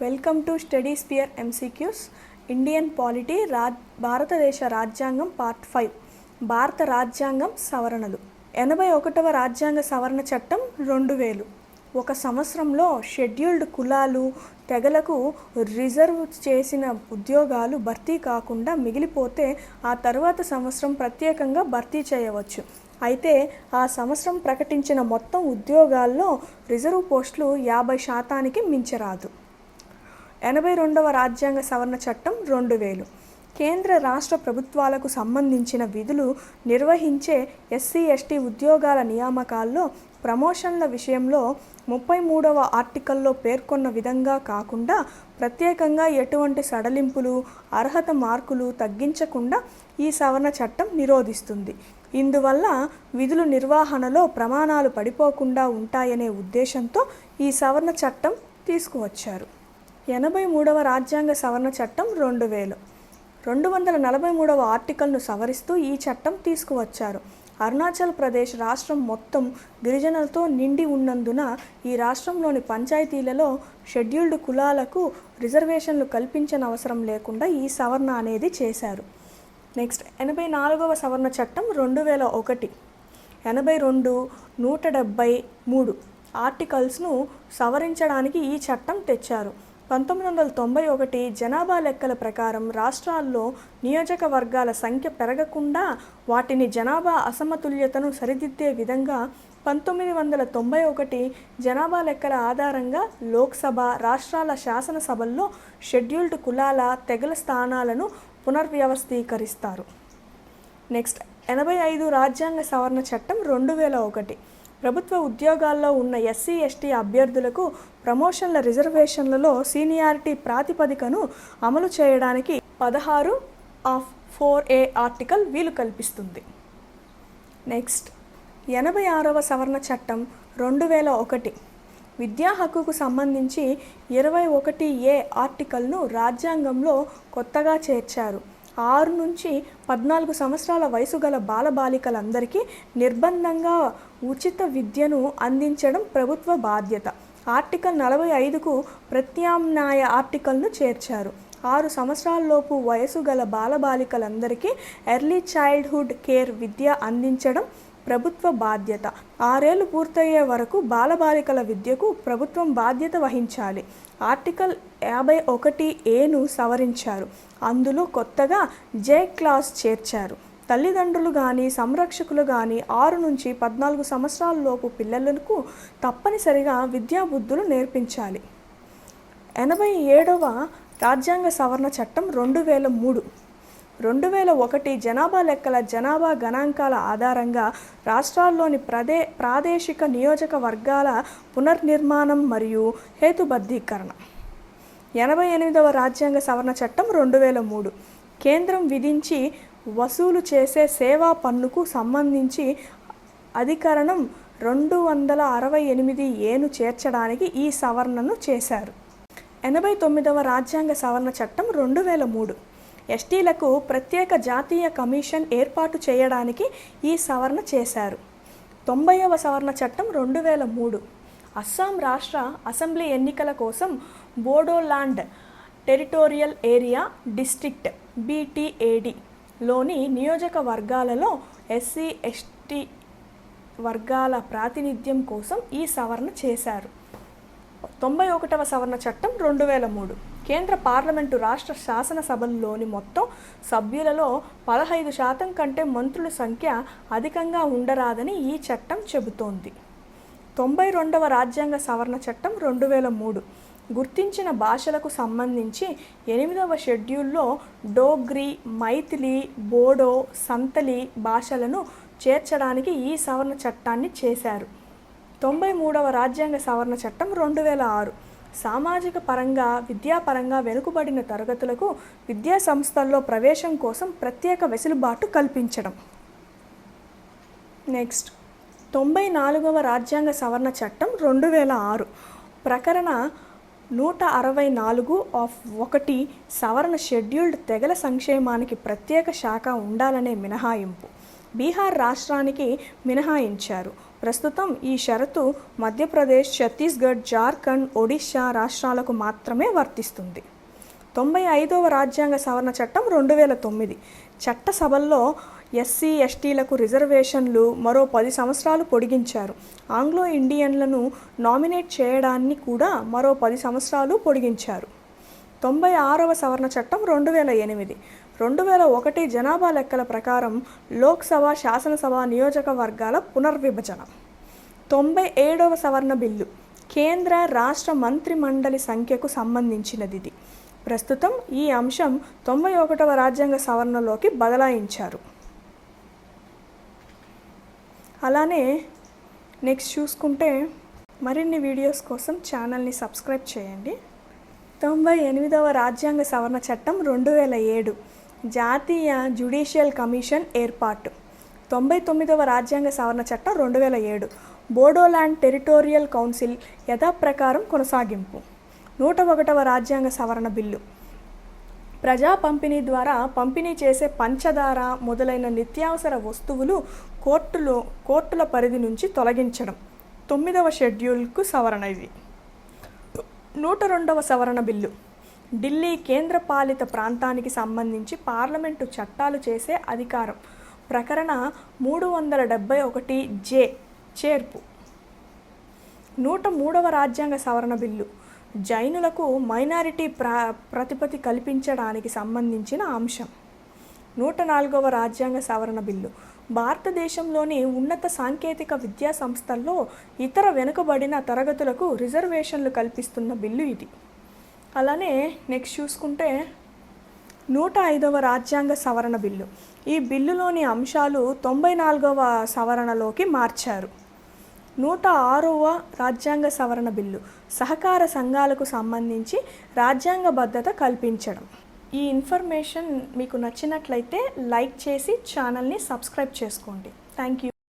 Welcome to study sphere MCQs Indian polity భారతదేశ రాజ్యాంగం part 5 భారత రాజ్యాంగం సవరణలు 81వ రాజ్యాంగ సవరణ చట్టం 2000 ఒక సంవత్సరంలో షెడ్యూల్డ్ కులాలు తెగలకు రిజర్వ్ చేసిన ఉద్యోగాలు భర్తీ కాకుండా మిగిలిపోతే ఆ తర్వాత సంవత్సరం ప్రత్యేకంగా భర్తీ చేయవచ్చు. అయితే ఆ సంవత్సరం ప్రకటించిన మొత్తం ఉద్యోగాల్లో రిజర్వ్ పోస్టులు 50% మించరాదు. 82వ రాజ్యాంగ సవరణ చట్టం 2000 కేంద్ర రాష్ట్ర ప్రభుత్వాలకు సంబంధించిన విధులు నిర్వహించే SC/ST ఉద్యోగాల నియామకాల్లో ప్రమోషన్ల విషయంలో 33వ ఆర్టికల్లో పేర్కొన్న విధంగా కాకుండా ప్రత్యేకంగా ఎటువంటి సడలింపులు అర్హత మార్కులు తగ్గించకుండా ఈ సవరణ చట్టం నిరోధిస్తుంది. ఇందువల్ల విధుల నిర్వహణలో ప్రమాణాలు పడిపోకుండా ఉంటాయనే ఉద్దేశంతో ఈ సవరణ చట్టం తీసుకువచ్చారు. 83వ రాజ్యాంగ సవరణ చట్టం 2000 243వ ఆర్టికల్ను సవరిస్తూ ఈ చట్టం తీసుకువచ్చారు. అరుణాచల్ ప్రదేశ్ రాష్ట్రం మొత్తం గిరిజనులతో నిండి ఉన్నందున ఈ రాష్ట్రంలోని పంచాయతీలలో షెడ్యూల్డ్ కులాలకు రిజర్వేషన్లు కల్పించనవసరం లేకుండా ఈ సవరణ అనేది చేశారు. నెక్స్ట్ 84వ సవరణ చట్టం 2001 82 173 ఆర్టికల్స్ను సవరించడానికి ఈ చట్టం తెచ్చారు. 1991 జనాభా లెక్కల ప్రకారం రాష్ట్రాల్లో నియోజకవర్గాల సంఖ్య పెరగకుండా వాటిని జనాభా అసమతుల్యతను సరిదిద్దే విధంగా 1991 జనాభా లెక్కల ఆధారంగా లోక్సభ రాష్ట్రాల శాసనసభల్లో షెడ్యూల్డ్ కులాల తెగల స్థానాలను పునర్వ్యవస్థీకరిస్తారు. నెక్స్ట్ 85 రాజ్యాంగ సవరణ చట్టం 2001 ప్రభుత్వ ఉద్యోగాల్లో ఉన్న SC/ST అభ్యర్థులకు ప్రమోషన్ల రిజర్వేషన్లలో సీనియారిటీ ప్రాతిపదికను అమలు చేయడానికి 16(4)(a) ఆర్టికల్ వీలు కల్పిస్తుంది. నెక్స్ట్ 86వ సవరణ చట్టం 2001 విద్యా హక్కుకు సంబంధించి 21(a) ఆర్టికల్ను రాజ్యాంగంలో కొత్తగా చేర్చారు. 6 నుంచి 14 సంవత్సరాల వయసు గల బాలబాలికలందరికీ నిర్బంధంగా ఉచిత విద్యను అందించడం ప్రభుత్వ బాధ్యత. ఆర్టికల్ 45కు ప్రత్యామ్నాయ ఆర్టికల్ను చేర్చారు. 6 సంవత్సరాలలోపు వయసు గల బాలబాలికలందరికీ ఎర్లీ చైల్డ్హుడ్ కేర్ విద్య అందించడం ప్రభుత్వ బాధ్యత. 6 ఏళ్లు పూర్తయ్యే వరకు బాలబాలికల విద్యకు ప్రభుత్వం బాధ్యత వహించాలి. ఆర్టికల్ 51(a)ను సవరించారు. అందులో కొత్తగా J క్లాస్ చేర్చారు. తల్లిదండ్రులు కానీ సంరక్షకులు కానీ 6 నుంచి 14 సంవత్సరాలలోపు పిల్లలకు తప్పనిసరిగా విద్యాబుద్ధులు నేర్పించాలి. 87వ రాజ్యాంగ సవరణ చట్టం 2003 2001 జనాభా లెక్కల జనాభా గణాంకాల ఆధారంగా రాష్ట్రాల్లోని ప్రాదేశిక నియోజకవర్గాల పునర్నిర్మాణం మరియు హేతుబద్ధీకరణ. 88వ రాజ్యాంగ సవరణ చట్టం 2003 కేంద్రం విధించి వసూలు చేసే సేవా పన్నుకు సంబంధించి అధికరణం 268(a)ను చేర్చడానికి ఈ సవరణను చేశారు. 89వ రాజ్యాంగ సవరణ చట్టం 2003 STలకు ప్రత్యేక జాతీయ కమిషన్ ఏర్పాటు చేయడానికి ఈ సవరణ చేశారు. 90వ సవరణ చట్టం 2003 అస్సాం రాష్ట్ర అసెంబ్లీ ఎన్నికల కోసం Bodoland territorial area district BTAD లోని నియోజకవర్గాలలో SC/ST వర్గాల ప్రాతినిధ్యం కోసం ఈ సవరణ చేశారు. 91వ సవరణ చట్టం 2003 కేంద్ర పార్లమెంటు రాష్ట్ర శాసనసభల్లోని మొత్తం సభ్యులలో 15% కంటే మంత్రుల సంఖ్య అధికంగా ఉండరాదని ఈ చట్టం చెబుతోంది. 92వ రాజ్యాంగ సవరణ చట్టం 2003 గుర్తించిన భాషలకు సంబంధించి 8వ షెడ్యూల్లో డోగ్రీ మైథిలి బోడో సంతలి భాషలను చేర్చడానికి ఈ సవరణ చట్టాన్ని చేశారు. 93వ రాజ్యాంగ సవరణ చట్టం 2006 సామాజిక పరంగా విద్యాపరంగా వెనుకబడిన తరగతులకు విద్యా సంస్థల్లో ప్రవేశం కోసం ప్రత్యేక వెసులుబాటు కల్పించడం. నెక్స్ట్ 94వ రాజ్యాంగ సవరణ చట్టం 2006 ప్రకరణ 164(1) సవరణ షెడ్యూల్డ్ తెగల సంక్షేమానికి ప్రత్యేక శాఖ ఉండాలనే మినహాయింపు బీహార్ రాష్ట్రానికి మినహాయించారు. ప్రస్తుతం ఈ షరతు మధ్యప్రదేశ్, ఛత్తీస్గఢ్, జార్ఖండ్, ఒడిశా రాష్ట్రాలకు మాత్రమే వర్తిస్తుంది. 95వ రాజ్యాంగ సవరణ చట్టం 2009 చట్టసభల్లో ఎస్సీ, ఎస్టీలకు రిజర్వేషన్లు మరో 10 సంవత్సరాలు పొడిగించారు. ఆంగ్లో ఇండియన్లను నామినేట్ చేయడాన్ని కూడా మరో 10 సంవత్సరాలు పొడిగించారు. 96వ సవరణ చట్టం 2008 2001 జనాభా లెక్కల ప్రకారం లోక్సభ, శాసనసభ నియోజకవర్గాల పునర్విభజన. 97వ సవరణ బిల్లు కేంద్ర రాష్ట్ర మంత్రి మండలి సంఖ్యకు సంబంధించినది. ఇది ప్రస్తుతం ఈ అంశం 91వ రాజ్యాంగ సవరణలోకి బదలాయించారు. అలానే నెక్స్ట్ చూసుకుంటే మరిన్ని వీడియోస్ కోసం ఛానల్ని సబ్స్క్రైబ్ చేయండి. 98వ రాజ్యాంగ సవరణ చట్టం 2007 జాతీయ జ్యుడిషియల్ కమిషన్ ఏర్పాటు. 99వ రాజ్యాంగ సవరణ చట్టం 2007 బోడోల్యాండ్ టెరిటోరియల్ కౌన్సిల్ యథాప్రకారం కొనసాగింపు. 101వ రాజ్యాంగ సవరణ బిల్లు ప్రజా పంపిణీ ద్వారా పంపిణీ చేసే పంచదార మొదలైన నిత్యావసర వస్తువులు కోర్టుల పరిధి నుంచి తొలగించడం. 9వ షెడ్యూల్కు సవరణ. ఇది 102వ సవరణ బిల్లు ఢిల్లీ కేంద్రపాలిత ప్రాంతానికి సంబంధించి పార్లమెంటు చట్టాలు చేసే అధికారం. ప్రకరణ 371(j) చేర్పు. 103వ రాజ్యాంగ సవరణ బిల్లు జైనులకు మైనారిటీ ప్రతిపత్తి కల్పించడానికి సంబంధించిన అంశం. 104వ రాజ్యాంగ సవరణ బిల్లు భారతదేశంలోని ఉన్నత సాంకేతిక విద్యా సంస్థల్లో ఇతర వెనుకబడిన తరగతులకు రిజర్వేషన్లు కల్పిస్తున్న బిల్లు ఇది. అలానే నెక్స్ట్ చూసుకుంటే 105వ రాజ్యాంగ సవరణ బిల్లు. ఈ బిల్లులోని అంశాలు 94వ సవరణలోకి మార్చారు. 106వ రాజ్యాంగ సవరణ బిల్లు సహకార సంఘాలకు సంబంధించి రాజ్యాంగబద్ధత కల్పించడం. ఈ ఇన్ఫర్మేషన్ మీకు నచ్చినట్లయితే లైక్ చేసి ఛానల్ని సబ్స్క్రైబ్ చేసుకోండి. Thank you.